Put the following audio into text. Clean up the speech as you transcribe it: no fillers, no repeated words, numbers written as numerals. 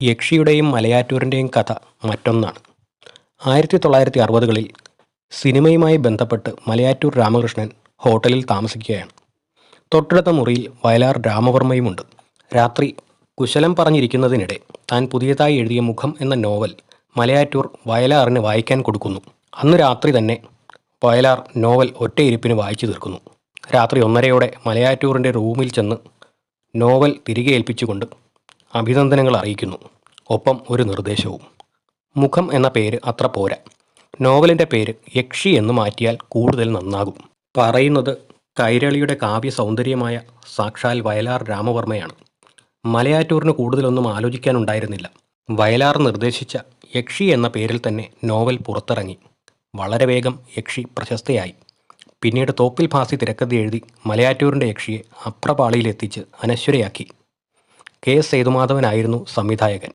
യക്ഷിയുടെയും മലയാറ്റൂരിൻ്റെയും കഥ മറ്റൊന്നാണ്. 1960കളിൽ സിനിമയുമായി ബന്ധപ്പെട്ട് മലയാറ്റൂർ രാമകൃഷ്ണൻ ഹോട്ടലിൽ താമസിക്കുകയാണ്. തൊട്ടടുത്ത മുറിയിൽ വയലാർ രാമവർമ്മയുമുണ്ട്. രാത്രി കുശലം പറഞ്ഞിരിക്കുന്നതിനിടെ താൻ പുതിയതായി എഴുതിയ മുഖം എന്ന നോവൽ മലയാറ്റൂർ വയലാറിന് വായിക്കാൻ കൊടുക്കുന്നു. അന്ന് രാത്രി തന്നെ വയലാർ നോവൽ ഒറ്റയിരുപ്പിന് വായിച്ചു തീർക്കുന്നു. രാത്രി 1:30 മലയാറ്റൂറിൻ്റെ റൂമിൽ ചെന്ന് നോവൽ തിരികെ ഏൽപ്പിച്ചുകൊണ്ട് അഭിനന്ദനങ്ങൾ അറിയിക്കുന്നു. ഒപ്പം ഒരു നിർദ്ദേശവും. മുഖം എന്ന പേര് അത്ര പോരാ, നോവലിൻ്റെ പേര് യക്ഷി എന്ന് മാറ്റിയാൽ കൂടുതൽ നന്നാകും. പറയുന്നത് കൈരളിയുടെ കാവ്യ സൗന്ദര്യമായ സാക്ഷാൽ വയലാർ രാമവർമ്മയാണ്. മലയാറ്റൂരിന് കൂടുതലൊന്നും ആലോചിക്കാനുണ്ടായിരുന്നില്ല. വയലാർ നിർദ്ദേശിച്ച യക്ഷി എന്ന പേരിൽ തന്നെ നോവൽ പുറത്തിറങ്ങി. വളരെ വേഗം യക്ഷി പ്രശസ്തയായി. പിന്നീട് തോപ്പിൽ ഭാസി തിരക്കഥ എഴുതി മലയാറ്റൂരിൻ്റെ യക്ഷിയെ അപ്രപാളിയിലെത്തിച്ച് അനശ്വരയാക്കി. കെ. സേതുമാധവനായിരുന്നു സംവിധായകൻ.